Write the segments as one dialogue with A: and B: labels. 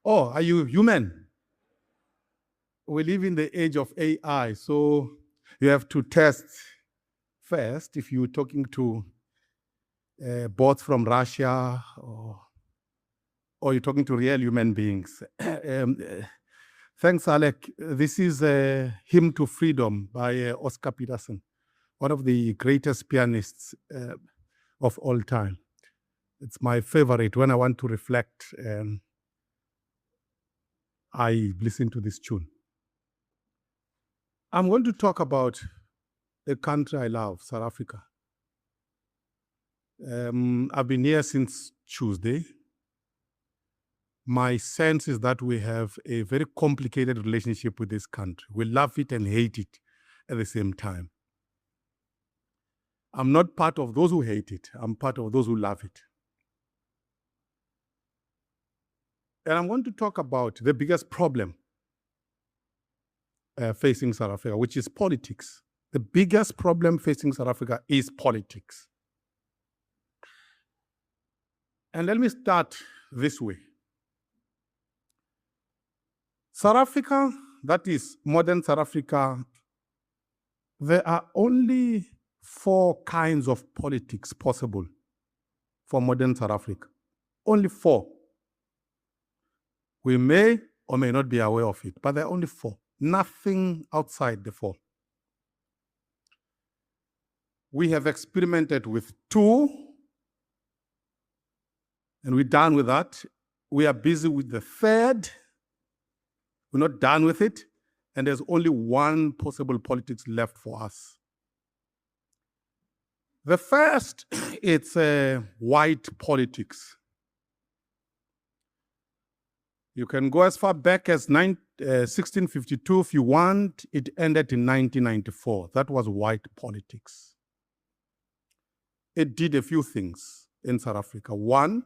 A: Oh, are you human? We live in the age of AI, so you have to test first if you're talking to bots from Russia or you're talking to real human beings. Thanks, Alec. This is Hymn to Freedom by Oscar Peterson, one of the greatest pianists of all time. It's my favorite. When I want to reflect, I listen to this tune. I'm going to talk about a country I love, South Africa. I've been here since Tuesday. My sense is that we have a very complicated relationship with this country. We love it and hate it at the same time. I'm not part of those who hate it. I'm part of those who love it. And I'm going to talk about the biggest problem facing South Africa, which is politics. The biggest problem facing South Africa is politics. And let me start this way. South Africa, that is modern South Africa, there are only 4 kinds of politics possible for modern South Africa. Only 4. We may or may not be aware of it, but there are only 4. Nothing outside the 4. We have experimented with 2, and we're done with that. We are busy with the 3rd. We're not done with it, and there's only 1 possible politics left for us. The first, it's white politics. You can go as far back as 1652 if you want. It ended in 1994. That was white politics. It did a few things in South Africa. 1,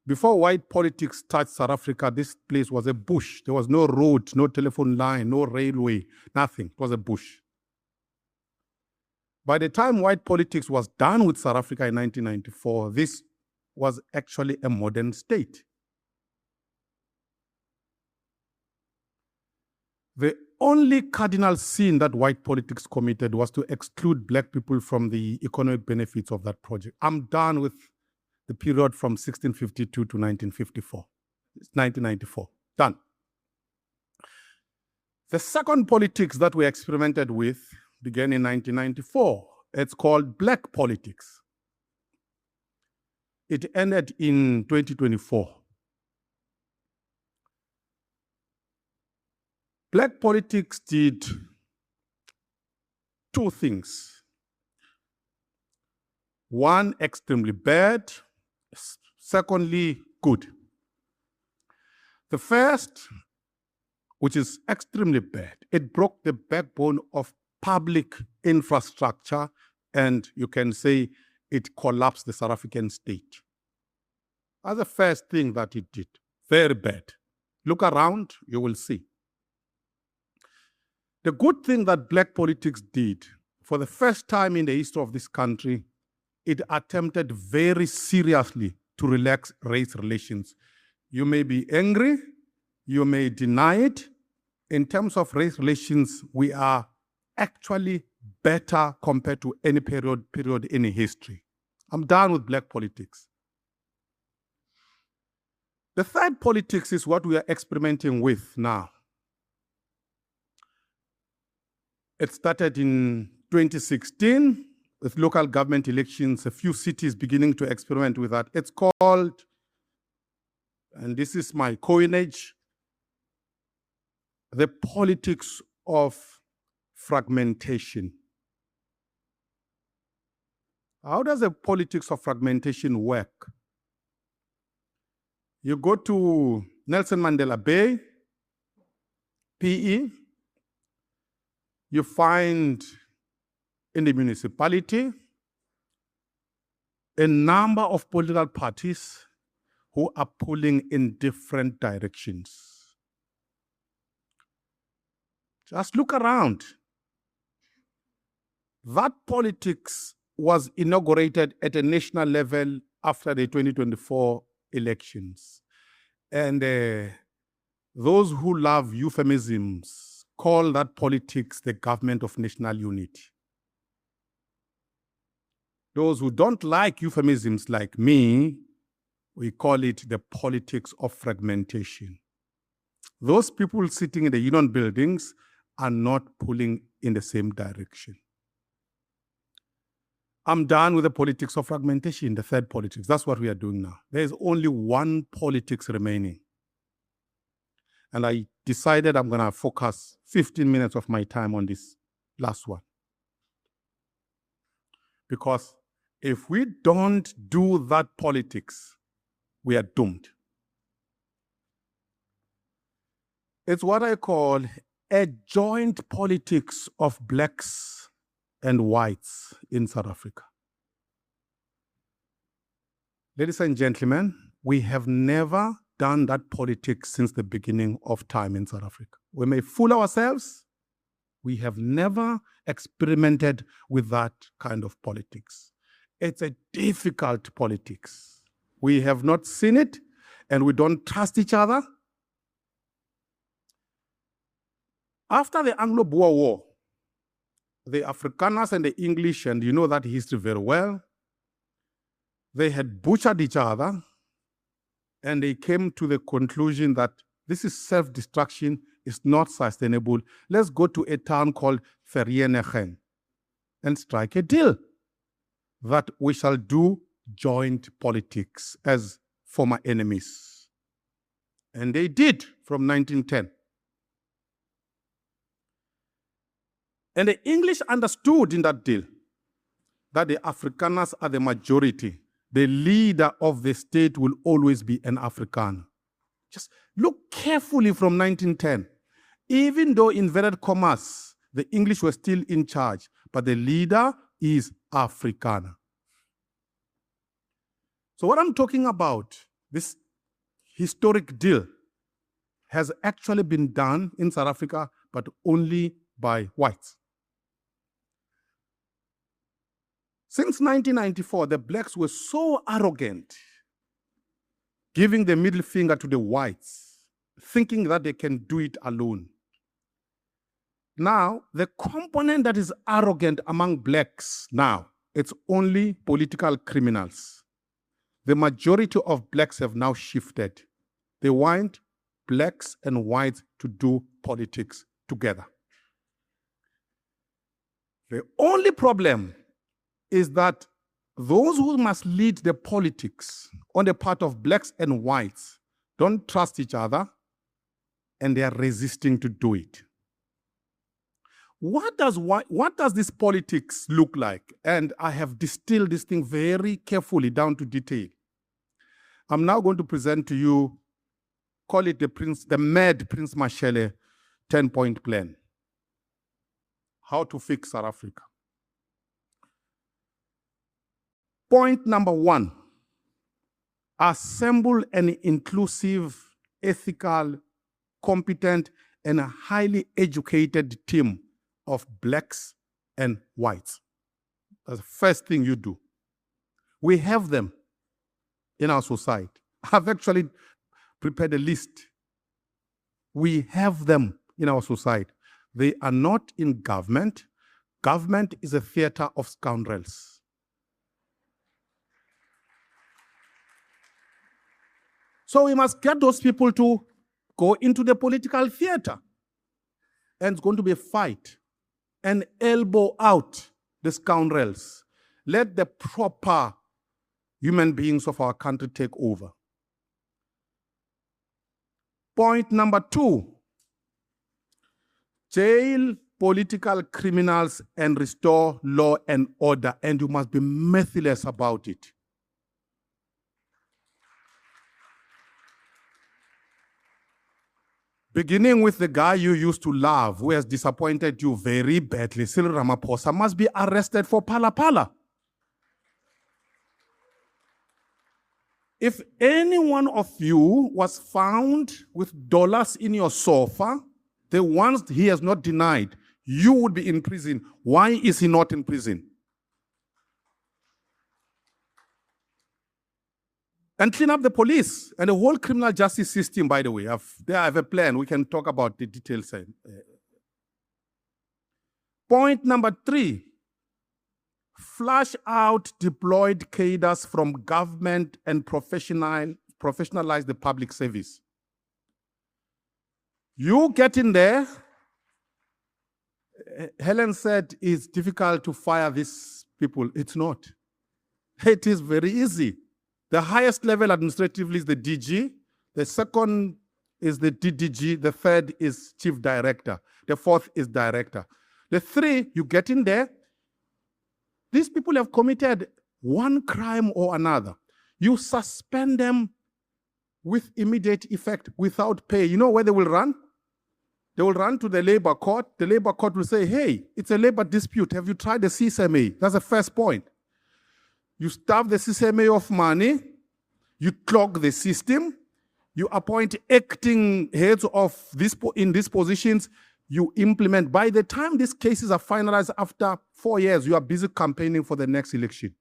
A: before white politics touched South Africa, this place was a bush. There was no road, no telephone line, no railway, nothing. It was a bush. By the time white politics was done with South Africa in 1994, this was actually a modern state. The only cardinal sin that white politics committed was to exclude black people from the economic benefits of that project. I'm done with the period from 1652 to 1954. It's 1994. Done. The second politics that we experimented with began in 1994. It's called black politics. It ended in 2024. Black politics did 2 things. 1, extremely bad. Secondly, good. The first, which is extremely bad, it broke the backbone of public infrastructure, and you can say it collapsed the South African state. That's the first thing that it did. Very bad. Look around, you will see. The good thing that black politics did, for the first time in the history of this country, it attempted very seriously to relax race relations. You may be angry, you may deny it. In terms of race relations, we are actually better compared to any period in history. I'm done with black politics. The third politics is what we are experimenting with now. It started in 2016 with local government elections, a few cities beginning to experiment with that. It's called, and this is my coinage, the politics of fragmentation. How does the politics of fragmentation work? You go to Nelson Mandela Bay, PE, you find in the municipality a number of political parties who are pulling in different directions. Just look around. That politics was inaugurated at a national level after the 2024 elections. And Those who love euphemisms call that politics the government of national unity. Those who don't like euphemisms like me, we call it the politics of fragmentation. Those people sitting in the union buildings are not pulling in the same direction. I'm done with the politics of fragmentation, the third politics. That's what we are doing now. There's only one politics remaining. And I decided I'm going to focus 15 minutes of my time on this last one. Because if we don't do that politics, we are doomed. It's what I call a joint politics of blacks and whites in South Africa. Ladies and gentlemen, we have never done that politics since the beginning of time in South Africa. We may fool ourselves. We have never experimented with that kind of politics. It's a difficult politics. We have not seen it, and we don't trust each other. After the Anglo-Boer War, the Afrikaners and the English, and you know that history very well, they had butchered each other, and they came to the conclusion that this is self-destruction, is not sustainable. Let's go to a town called Vereeniging and strike a deal that we shall do joint politics as former enemies. And they did from 1910. And the English understood in that deal that the Afrikaners are the majority. The leader of the state will always be an Afrikaner. Just look carefully from 1910. Even though, inverted commas, the English were still in charge, but the leader is Afrikaner. So what I'm talking about, this historic deal, has actually been done in South Africa, but only by whites. Since 1994, the blacks were so arrogant, giving the middle finger to the whites, thinking that they can do it alone. Now, the component that is arrogant among blacks now, it's only political criminals. The majority of blacks have now shifted. They want blacks and whites to do politics together. The only problem is that those who must lead the politics on the part of blacks and whites don't trust each other, and they are resisting to do it. What does this politics look like? And I have distilled this thing very carefully down to detail. I'm now going to present to you, call it the mad Prince Mashele 10-point plan. How to fix South Africa. Point number one, assemble an inclusive, ethical, competent, and a highly educated team of blacks and whites. That's the first thing you do. We have them in our society. I've actually prepared a list. We have them in our society. They are not in government. Government is a theater of scoundrels. So we must get those people to go into the political theater. And it's going to be a fight. And elbow out the scoundrels. Let the proper human beings of our country take over. Point number two, jail political criminals and restore law and order, and you must be merciless about it. Beginning with the guy you used to love, who has disappointed you very badly, Cyril Ramaphosa, must be arrested for pala-pala. If any one of you was found with dollars in your sofa, the ones he has not denied, you would be in prison. Why is he not in prison? And clean up the police and the whole criminal justice system, by the way. I have a plan. We can talk about the details. Point number 3, flush out deployed cadres from government and professionalize the public service. You get in there. Helen said it's difficult to fire these people. It's not. It is very easy. The highest level administratively is the DG. The second is the DDG. The third is chief director. The fourth is director. The 3, you get in there. These people have committed one crime or another. You suspend them with immediate effect without pay. You know where they will run? They will run to the labor court. The labor court will say, hey, it's a labor dispute. Have you tried the CSMA? That's the first point. You starve the CSMA of money. You clog the system. You appoint acting heads of in these positions. You implement. By the time these cases are finalized after 4 years, you are busy campaigning for the next election.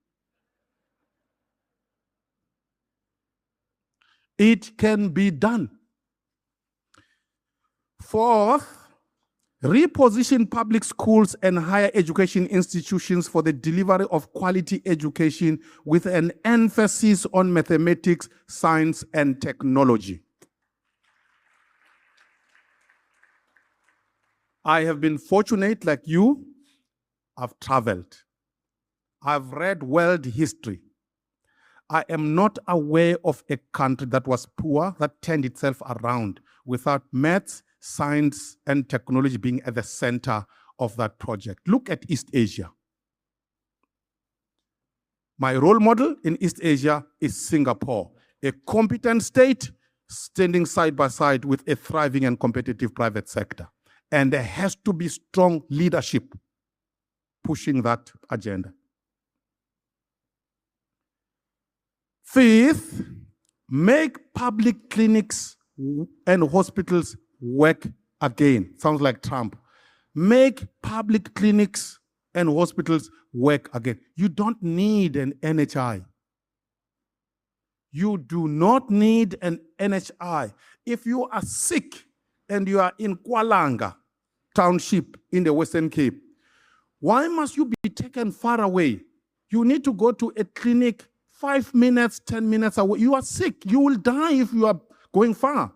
A: It can be done. 4th, reposition public schools and higher education institutions for the delivery of quality education with an emphasis on mathematics, science, and technology. I have been fortunate, like you. I've traveled. I've read world history. I am not aware of a country that was poor, that turned itself around without maths, science, and technology being at the center of that project. Look at East Asia. My role model in East Asia is Singapore, a competent state standing side by side with a thriving and competitive private sector. And there has to be strong leadership pushing that agenda. 5th, make public clinics and hospitals work again. Sounds like Trump. Make public clinics and hospitals work again. You don't need an NHI. You do not need an NHI. If you are sick and you are in Kwalanga Township in the Western Cape, why must you be taken far away? You need to go to a clinic 5 minutes, 10 minutes away. You are sick. You will die if you are going far.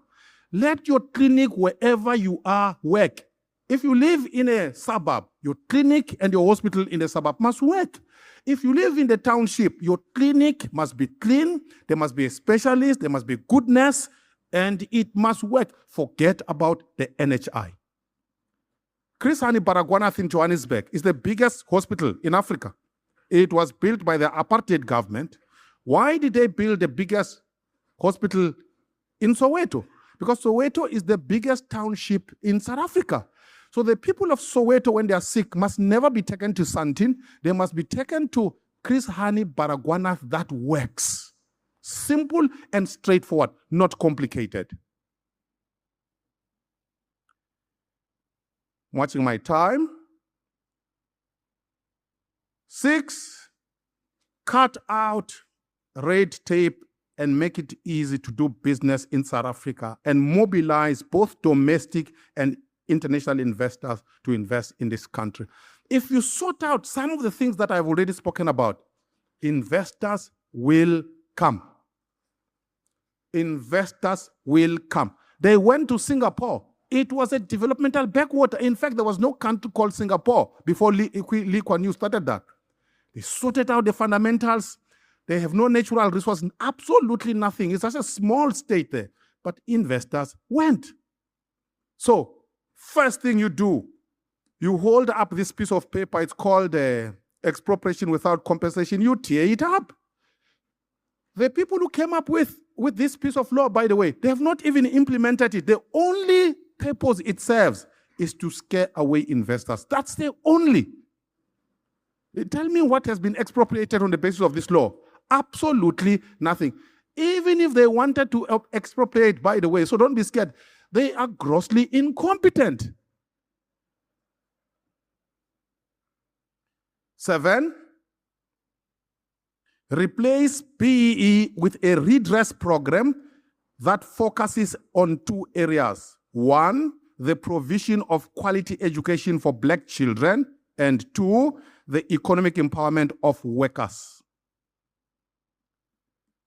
A: Let your clinic wherever you are work. If you live in a suburb, your clinic and your hospital in the suburb must work. If you live in the township, your clinic must be clean, there must be a specialist, there must be goodness, and it must work. Forget about the NHI. Chris Hani Baragwanath in Johannesburg is the biggest hospital in Africa. It was built by the apartheid government. Why did they build the biggest hospital in Soweto? Because Soweto is the biggest township in South Africa. So the people of Soweto, when they are sick, must never be taken to Sandton. They must be taken to Chris Hani Baragwanath. That works. Simple and straightforward, not complicated. Watching my time. 6, cut out red tape and make it easy to do business in South Africa and mobilize both domestic and international investors to invest in this country. If you sort out some of the things that I've already spoken about, investors will come. Investors will come. They went to Singapore. It was a developmental backwater. In fact, there was no country called Singapore before Lee Kuan Yew started that. They sorted out the fundamentals. They have no natural resources, absolutely nothing. It's just a small state there. But investors went. So, first thing you do, you hold up this piece of paper. It's called expropriation without compensation. You tear it up. The people who came up with this piece of law, by the way, they have not even implemented it. The only purpose it serves is to scare away investors. That's the only. Tell me what has been expropriated on the basis of this law. Absolutely nothing. Even if they wanted to expropriate, by the way, so don't be scared, they are grossly incompetent. 7, Replace BEE with a redress program that focuses on two areas. One, the provision of quality education for Black children, and two, the economic empowerment of workers.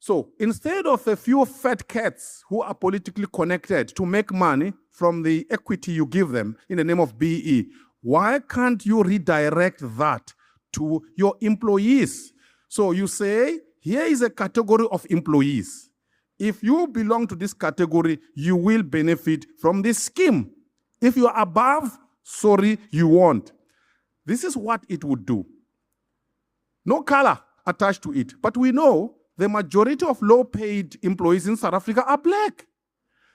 A: So instead of a few fat cats who are politically connected to make money from the equity you give them in the name of BEE, why can't you redirect that to your employees? So you say, here is a category of employees. If you belong to this category, you will benefit from this scheme. If you are above, sorry, you won't. This is what it would do. No color attached to it. But we know the majority of low-paid employees in South Africa are Black.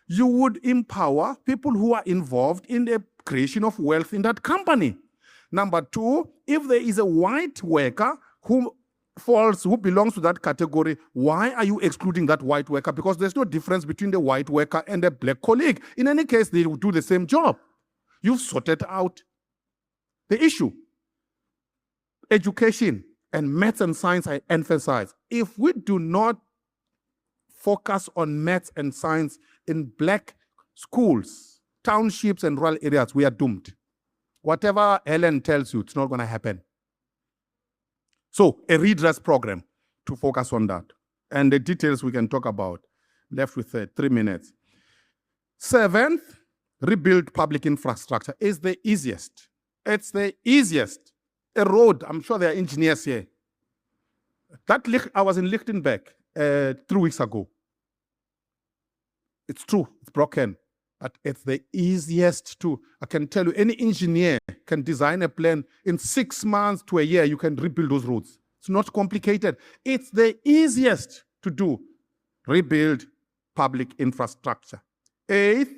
A: You would empower people who are involved in the creation of wealth in that company. Number two, if there is a white worker who belongs to that category, why are you excluding that white worker? Because there's no difference between the white worker and the Black colleague. In any case, they will do the same job. You've sorted out the issue. Education and maths and science, I emphasize. If we do not focus on maths and science in Black schools, townships, and rural areas, we are doomed. Whatever Helen tells you, it's not going to happen. So, a redress program to focus on that. And the details we can talk about. Left with 3 minutes. Seventh, rebuild public infrastructure is the easiest. It's the easiest. A road, I'm sure there are engineers here. I was in Lichtenberg 3 weeks ago. It's true, it's broken, but it's the easiest to, I can tell you, any engineer can design a plan in 6 months to a year, you can rebuild those roads. It's not complicated. It's the easiest to do. Rebuild public infrastructure. Eighth,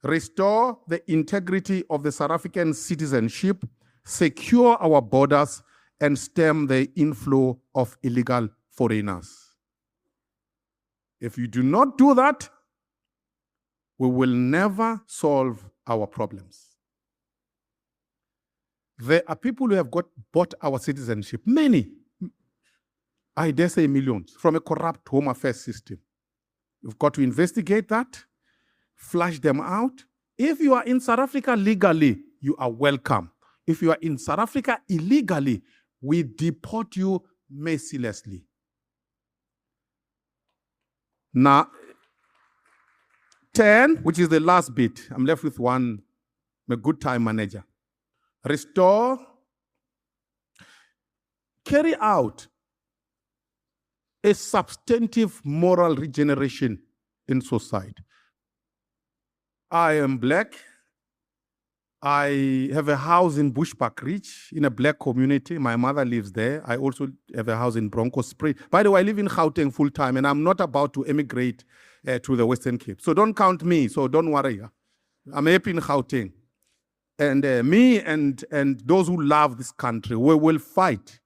A: restore the integrity of the South African citizenship, secure our borders, and stem the inflow of illegal foreigners. If you do not do that, we will never solve our problems. There are people who have bought our citizenship, many, I dare say millions, from a corrupt Home Affairs system. You've got to investigate that, flush them out. If you are in South Africa legally, you are welcome. If you are in South Africa illegally, we deport you mercilessly. Now, 10, which is the last bit, I'm left with one, a good time manager. Restore, carry out a substantive moral regeneration in society. I am Black. I have a house in Bushbuck Ridge in a Black community. My mother lives there. I also have a house in Broncos Spray. By the way, I live in Gauteng full time, and I'm not about to emigrate to the Western Cape. So don't count me, so don't worry. I'm happy in Gauteng. And me and those who love this country, we will fight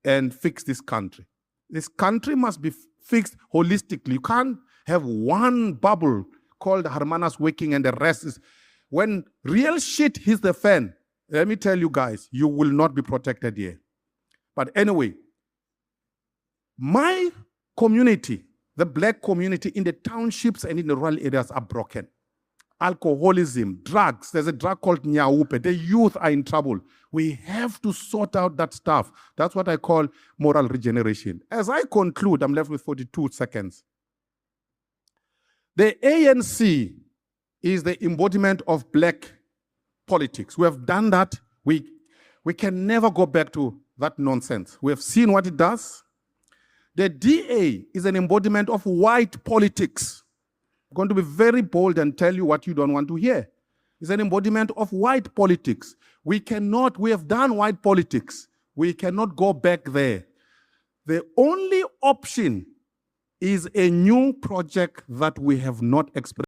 A: and fix this country. This country must be fixed holistically. You can't have one bubble called Hermanus working and the rest is... When real shit hits the fan, let me tell you guys, you will not be protected here. But anyway, my community, the Black community in the townships and in the rural areas are broken. Alcoholism, drugs, there's a drug called Nyaupe. The youth are in trouble. We have to sort out that stuff. That's what I call moral regeneration. As I conclude, I'm left with 42 seconds. The ANC is the embodiment of Black politics. We have done that. We can never go back to that nonsense. We have seen what it does. The DA is an embodiment of white politics. I'm going to be very bold and tell you what you don't want to hear. It's an embodiment of white politics. We have done white politics. We cannot go back there. The only option is a new project that we have not experienced.